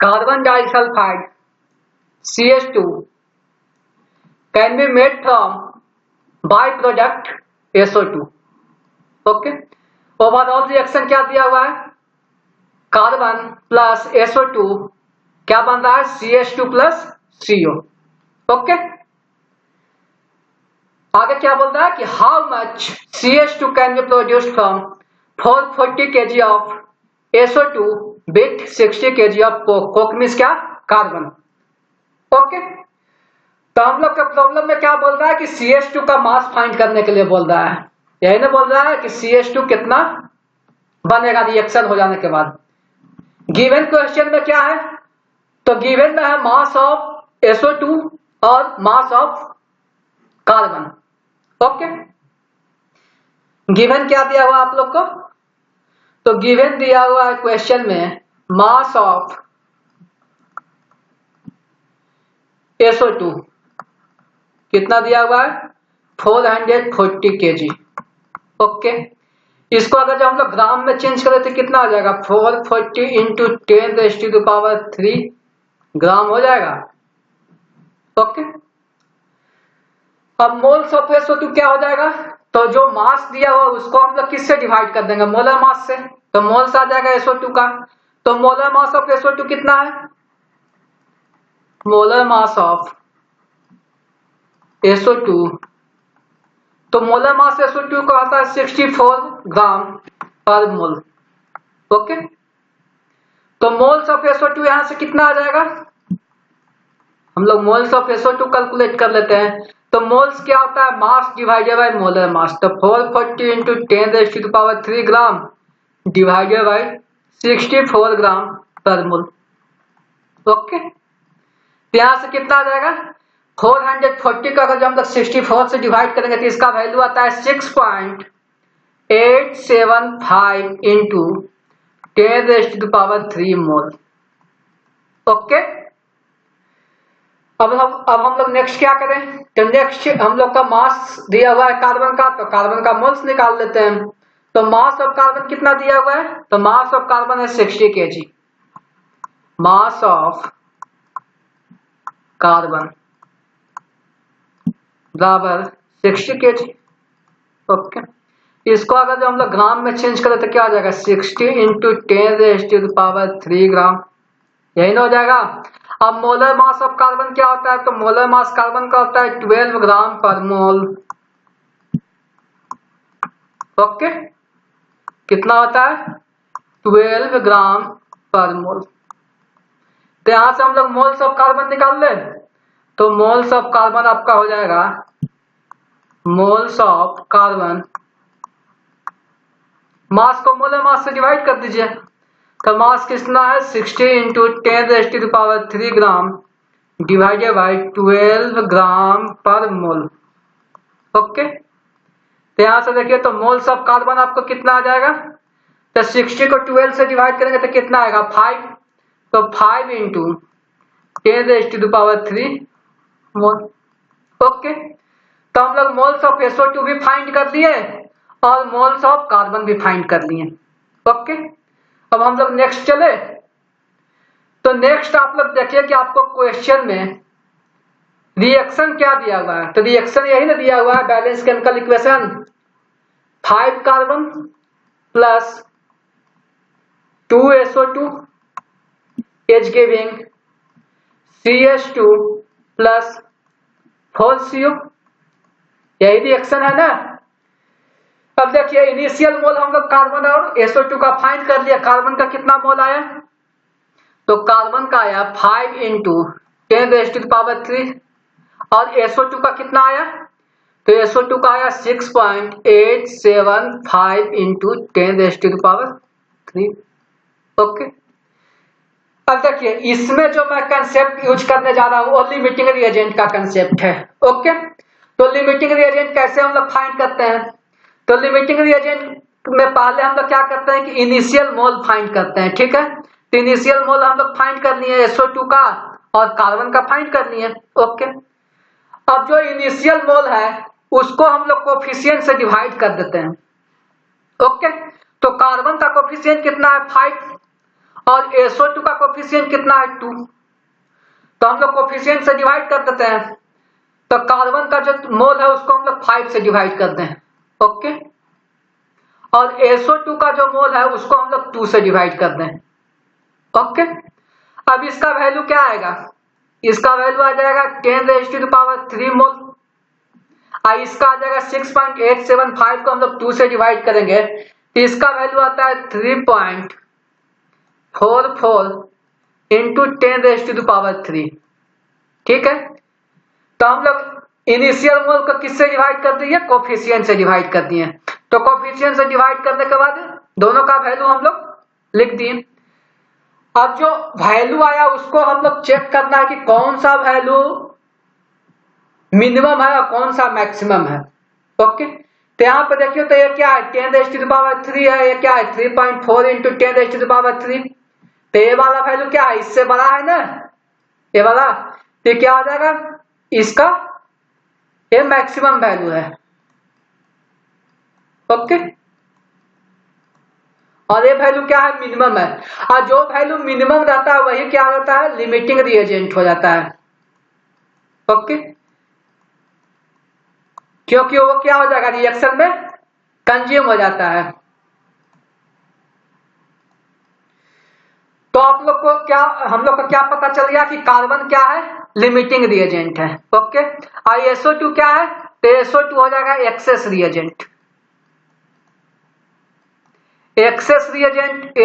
carbon disulfide CH2 can be made from byproduct SO2. Okay, overall reaction क्या दिया हुआ है, कार्बन प्लस SO2 क्या बन रहा है, CH2 प्लस CO. ओके, आगे क्या बोल रहा है कि how much CH2 can be produced from 440 kg of SO2 with 60 kg of Coke. Coke means क्या, कार्बन. ओके, तो हम लोग का प्रॉब्लम में क्या बोल रहा है कि CH2 का मास फाइंड करने के लिए बोल रहा है. यही ना बोल रहा है कि CH2 कितना बनेगा रिएक्शन हो जाने के बाद. गिवन क्वेश्चन में क्या है, तो गिवन में है मास ऑफ SO2 और mass of carbon. Okay, given क्या दिया हुआ आप लोग को, तो गिवन दिया हुआ है क्वेश्चन में मास ऑफ SO2 कितना दिया हुआ है, 440 kg. ओके, इसको अगर जब हम लोग ग्राम में चेंज करें तो कितना आ जाएगा, 440 इंटू 10⁻³ ग्राम हो जाएगा. ओके, अब मोल्स ऑफ SO2 क्या हो जाएगा, तो जो मास दिया हुआ उसको हम लोग किससे डिवाइड कर देंगे, मोलर मास से. तो मोल्स आ जाएगा SO2 का. तो मोलर मास ऑफ SO2 कितना है, मोलर मास ऑफ SO2, तो मोलर मास SO2 का आता है 64 ग्राम पर मोल. ओके, तो मोल्स ऑफ SO2 यहां से कितना आ जाएगा, हम लोग मोल्स ऑफ SO2 कैलकुलेट कर लेते हैं. तो मोल्स क्या होता है, mass divided by molar mass. तो 440 इंटू 10⁻³ ग्राम डिवाइडेड बाय 64 ग्राम पर मोल. ओके, यहां से कितना आ जाएगा, 440 का अगर जो हम लोग 64 से डिवाइड करेंगे तो इसका वैल्यू आता है 6.875 इंटू 10⁻³ मोल. ओके, अब हम लोग नेक्स्ट क्या करें, तो नेक्स्ट हम लोग का मास दिया हुआ है कार्बन का, तो कार्बन का मोल्स निकाल लेते हैं. तो मास ऑफ कार्बन कितना दिया हुआ है, तो मास ऑफ कार्बन है 60 kg. मास ऑफ कार्बन बराबर 60 kg. ओके, इसको अगर जो हम लोग ग्राम में चेंज करें तो क्या हो जाएगा, 60 इंटू 10⁻³ ग्राम. यही ना हो जाएगा. अब मोलर मास ऑफ कार्बन क्या होता है, तो मोलर मास कार्बन का होता है 12 ग्राम पर मोल. ओके, कितना होता है, 12 ग्राम पर मोल. तो यहां से हम लोग मोल्स ऑफ कार्बन निकाल ले, तो मोल्स ऑफ कार्बन आपका हो जाएगा, मोल्स ऑफ कार्बन, मास को मोलर मास से डिवाइड कर दीजिए. तो मास कितना है, 60 इंटू 10⁻³ ग्राम डिवाइडेड बाय 12 ग्राम पर मोल. ओके, तो यहां से देखिए तो मोल्स ऑफ कार्बन आपको कितना आ जाएगा, तो 60 को 12 से डिवाइड करेंगे तो कितना आएगा, 5. तो 5 इंटू 10⁻³ मोल. ओके, तो हम लोग मोल्स ऑफ SO2 भी फाइंड कर लिए और मोल्स ऑफ कार्बन भी फाइंड कर लिए. ओके, अब हम लोग नेक्स्ट चले, तो नेक्स्ट आप लोग देखिए कि आपको क्वेश्चन में रिएक्शन क्या दिया हुआ है, तो रिएक्शन यही ना दिया हुआ है, balance chemical equation, 5 carbon plus 2 SO2 is giving CH2 plus 4 CO. यही रिएक्शन है ना. अब देखिए इनिशियल मोल हम लोग कार्बन और SO2 का फाइंड कर लिया. कार्बन का कितना मोल आया, तो कार्बन का आया 5 इंटू 10⁻³ और SO2 का कितना आया, तो SO2 का आया 6.875 इंटू 10⁻³. ओके, अब देखिए इसमें जो मैं कंसेप्ट यूज करने जा रहा हूं वो लिमिटिंग रिएजेंट का कंसेप्ट है. ओके, तो लिमिटिंग रिएजेंट कैसे हम लोग फाइंड करते हैं, तो लिमिटिंग रिएजेंट में पहले हम लोग क्या करते हैं कि इनिशियल मोल फाइंड करते हैं. ठीक है, तो इनिशियल मोल हम लोग फाइंड कर लिए SO2 का और कार्बन का फाइंड कर लिए. ओके, अब जो इनिशियल मोल है उसको हम लोग कोफिशिएंट से डिवाइड कर देते हैं. ओके, तो कार्बन का कोफिशिएंट कितना है, 5 और SO2 का कोफिशिएंट कितना है 2, तो हम लोग कोफिशिएंट से डिवाइड कर देते हैं, तो कार्बन का जो मोल है उसको हम लोग 5 से डिवाइड करते हैं, ओके, और SO2 का जो मोल है उसको हम लोग 2 से डिवाइड करते हैं, ओके। अब इसका वैल्यू क्या आएगा, इसका वैल्यू आ जाएगा 10⁻³ मोल, और इसका आ जाएगा 6.875 को हम लोग 2 से डिवाइड करेंगे तो इसका वैल्यू आता है 3.44 इंटू 10⁻³, ठीक है। तो हम लोग इनिशियल मोल को किससे डिवाइड कर दिए, कोफिशिएंट से डिवाइड कर दिए, तो कोफिशिएंट से डिवाइड करने के बाद दोनों का वैल्यू हम लोग लिख दिए। अब जो वैल्यू आया उसको हम लोग चेक करना है कि कौन सा वैल्यू मिनिमम है और कौन सा मैक्सिमम है, ओके। तो यहाँ पे देखिए, तो ये क्या है 10⁻³ है, ये क्या है 3.4 इंटू 10⁻³, तो ये वाला वैल्यू क्या है, इससे बड़ा है ना ये वाला, तो क्या आ जाएगा, इसका ये मैक्सिमम वैल्यू है, ओके, और ये वैल्यू क्या है, मिनिमम है, और जो वैल्यू मिनिमम रहता है वही क्या रहता है, लिमिटिंग रिएजेंट हो जाता है, ओके, क्योंकि वो क्या हो जाएगा, रिएक्शन में कंज्यूम हो जाता है। तो आप लोग को क्या, हम लोग को क्या पता चल गया कि कार्बन क्या है, लिमिटिंग रिएजेंट है, ओके, और SO2 क्या है, तो SO2 हो जाएगा एक्सेस रिएजेंट। एक्सेस रिएजेंट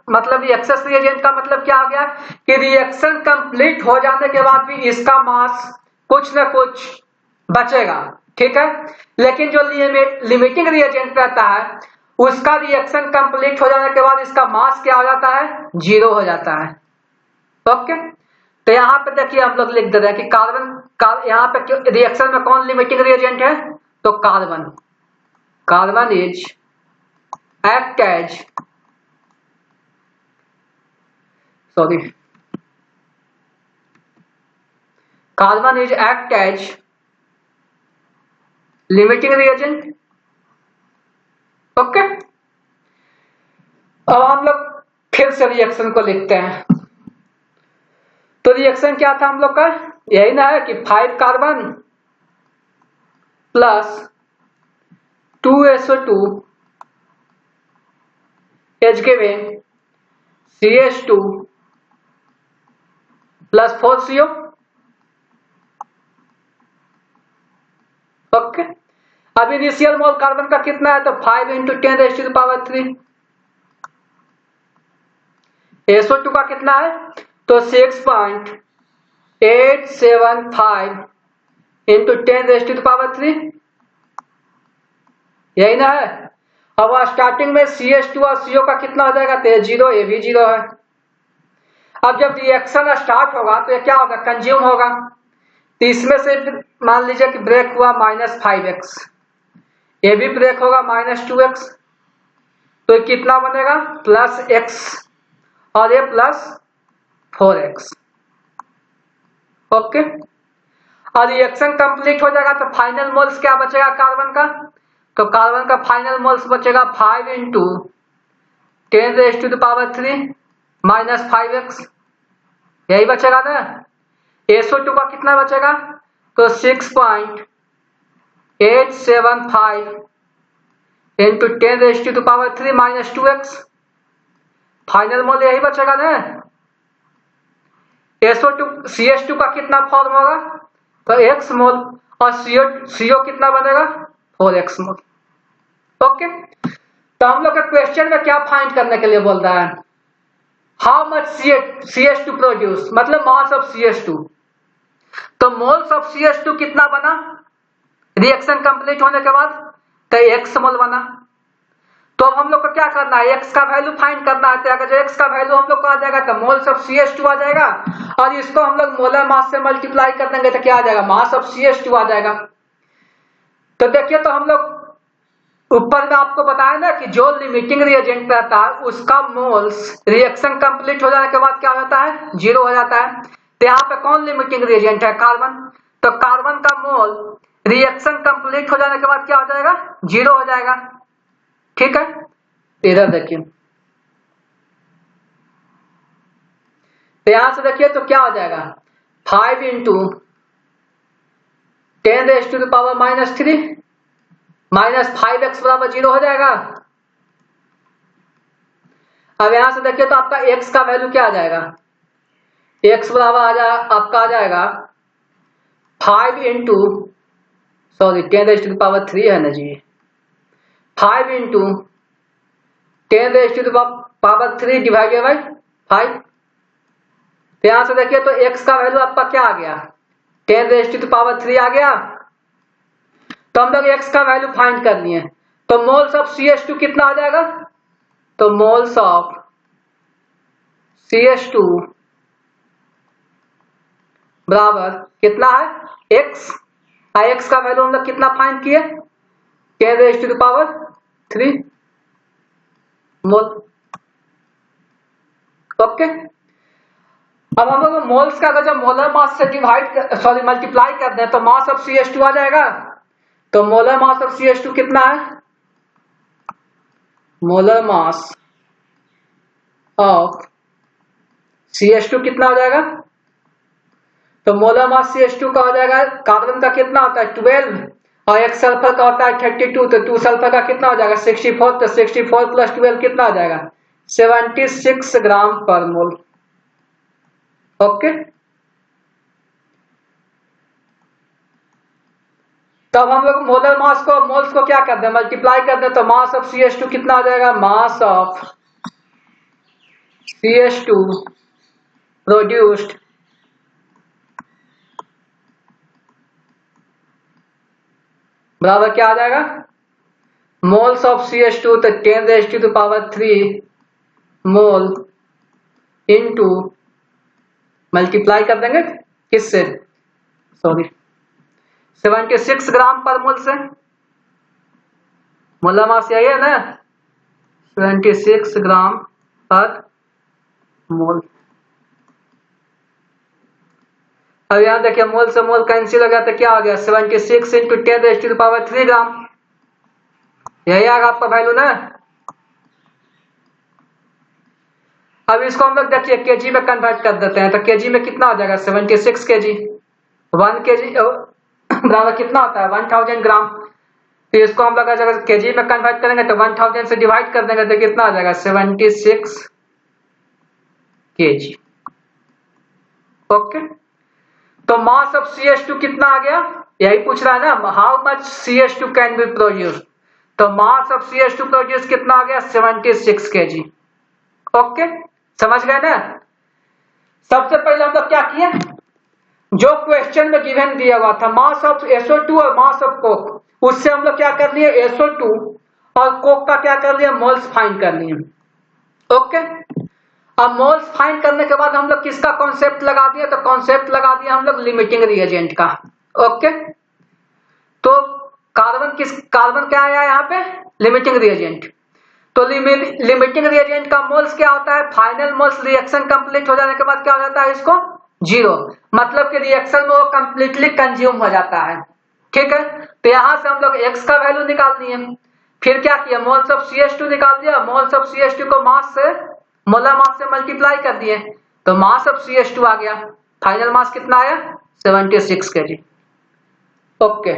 मतलब एक्सेस रिएजेंट का मतलब क्या हो गया कि रिएक्शन कंप्लीट हो जाने के बाद भी इसका मास कुछ न कुछ बचेगा, ठीक है, लेकिन जो लिमिटिंग रिएजेंट रहता है उसका रिएक्शन कंप्लीट हो जाने के बाद इसका मास क्या हो जाता है, 0 हो जाता है, ओके। तो यहाँ पे देखिए हम लोग लिख दे रहे हैं कि कार्बन यहाँ पे रिएक्शन में कौन लिमिटिंग रिएजेंट है, तो carbon is act as carbon is act as limiting reagent, okay. अब हम लोग फिर से रिएक्शन को लिखते हैं, तो रिएक्शन क्या था हम लोग का, यही ना है कि 5 carbon plus 2SO2 is given CH2 plus 4CO, okay. अब इनिशियल मोल कार्बन का कितना है, तो 5 इंटू 10⁻³। SO2 का कितना है, तो 6.875 इंटू 10⁻³, यही ना है। अब स्टार्टिंग में CH2 और CO का कितना हो जाएगा, तो 0, ये भी 0 है। अब जब रिएक्शन स्टार्ट होगा तो ये क्या होगा, कंज्यूम होगा, तो इसमें से मान लीजिए कि ब्रेक हुआ -5x, ये भी ब्रेक होगा -2x, तो ये कितना बनेगा, +x, और ये +4x, ओके। और रिएक्शन कंप्लीट हो जाएगा तो फाइनल मोल्स क्या बचेगा कार्बन का, तो कार्बन का फाइनल मोल्स बचेगा 5 इंटू 10⁻³ -5x, यही बचेगा ना। SO2 का कितना बचेगा, तो 6.875 इंटू 10⁻³ -2x, फाइनल मोल यही बचेगा ना। CH2 का कितना फॉर्म होगा, तो x मोल, और CO कितना बनेगा, 4x मोल, ओके। तो हम लोग का क्वेश्चन में क्या फाइंड करने के लिए बोल रहा है, हाउ मच CH2 प्रोड्यूस, मतलब मास ऑफ CH2, तो मोल्स ऑफ CH2 कितना बना रिएक्शन कंप्लीट होने के बाद, तो x मोल बना। तो अब हम लोग को क्या करना है, x का वैल्यू फाइंड करना है, तो अगर x का वैल्यू हम लोग को आ जाएगा तो मोल्स ऑफ CH2 आ जाएगा, और इसको हम लोग मोलर मास से मल्टीप्लाई कर देंगे तो क्या आ जाएगा, मास ऑफ CH2 आ जाएगा। तो देखिए, तो हम लोग ऊपर में आपको बताया ना कि जो लिमिटिंग रिएजेंट रहता है उसका मोल्स रिएक्शन कंप्लीट हो जाने के बाद क्या होता है, 0 हो जाता है। तो यहाँ पे कौन लिमिटिंग रिएजेंट है, कार्बन, तो कार्बन का मोल रिएक्शन कंप्लीट हो जाने के बाद क्या हो जाएगा, 0 हो जाएगा, ठीक है। इधर देखिए, तो यहां से देखिए तो क्या हो जाएगा 5 इंटू 10⁻³ माइनस 5x बराबर 0 हो जाएगा। अब यहां से देखिए तो आपका x का वैल्यू क्या आ जाएगा, x बराबर आपका आ जाएगा 5 इंटू 10⁻³ है ना जी, 5 इंटू 10⁻³ डिवाइडेड बाई 5। तो यहां से देखिए तो x का वैल्यू आपका क्या आ गया 10⁻³ आ गया। तो हम लोग x का वैल्यू फाइंड कर लिए। तो मोल्स ऑफ CH2 कितना आ जाएगा, तो मोल्स ऑफ CH2 बराबर कितना है x, x का वैल्यू हम लोग कितना फाइंड किए 10⁻³ मोल। ओके, अब हम लोग मोल्स का अगर जब मोलर मास से मल्टीप्लाई कर दें तो मास ऑफ CH2 आ जाएगा। तो मोलर मास ऑफ CH2 कितना है, मोलर मास ऑफ CH2 कितना हो जाएगा, तो मोलर मास CH2 का हो जाएगा, कार्बन का कितना होता है 12 और एक सल्फर का होता है 32, तो 2 सल्फर का कितना हो जाएगा 64, तो 64 प्लस 12 कितना हो जाएगा 76 ग्राम पर मोल। ओके, तब हम लोग मोलर मास को मोल्स को क्या कर दें मल्टीप्लाई कर दें, तो मास ऑफ CH2 कितना हो जाएगा, मास ऑफ CH2 प्रोड्यूस्ड बराबर क्या आ जाएगा, मोल्स ऑफ CH2 तो 10⁻³ मोल इनटू मल्टीप्लाई कर देंगे किससे, 76 ग्राम पर मोल से, मोलर मास यही है ना 76 ग्राम पर मोल। अब यहां देखिए मोल से मोल कैंसिल हो गया तो क्या हो गया 76 इंटू 10⁻³ ग्राम, यही आएगा आपका वैल्यू ना। अब इसको हम लोग देखिए केजी में कन्वर्ट कर देते हैं, तो केजी में कितना हो जाएगा 76 केजी, 1 केजी बराबर कितना होता है 1000 ग्राम। तो इसको हम लोग अगर केजी में कन्वर्ट करेंगे तो 1000 से डिवाइड कर देंगे तो कितना आ जाएगा 76 केजी। ओके, तो मास ऑफ CH2 कितना आ गया, यही पूछ रहा है ना how much CH2 can be produce, तो मास ऑफ CH2 प्रोड्यूस कितना आ गया 76 केजी। ओके, समझ गए ना। सबसे पहले हम लोग क्या किए, जो क्वेश्चन में गिवन दिया हुआ था मास ऑफ SO2 और मास ऑफ कोक, उससे हम लोग क्या कर लिए SO2 और कोक का क्या कर लिया मोल्स फाइंड कर लिए। ओके, अब मोल्स फाइंड करने के बाद हम लोग किसका कॉन्सेप्ट लगा दिए, तो कॉन्सेप्ट लगा दिया हम लोग लिमिटिंग रिएजेंट का। ओके, तो कार्बन क्या आया यहाँ पे लिमिटिंग रिएजेंट, तो लिमिटिंग रिएजेंट का मोल्स क्या होता है, फाइनल मोल्स रिएक्शन कंप्लीट हो जाने के बाद क्या हो जाता है इसको 0, मतलब कि रिएक्शन में वो कंप्लीटली कंज्यूम हो जाता है। ठीक है, तो यहां से हम लोग x का वैल्यू निकाल दिए, फिर क्या किया मोल्स ऑफ CH2 निकाल दिया, मोल्स ऑफ CH2 को मास से मोलर मास से मल्टीप्लाई कर दिए तो मास ऑफ CH2 आ गया, फाइनल मास कितना आया 76 केजी। ओके।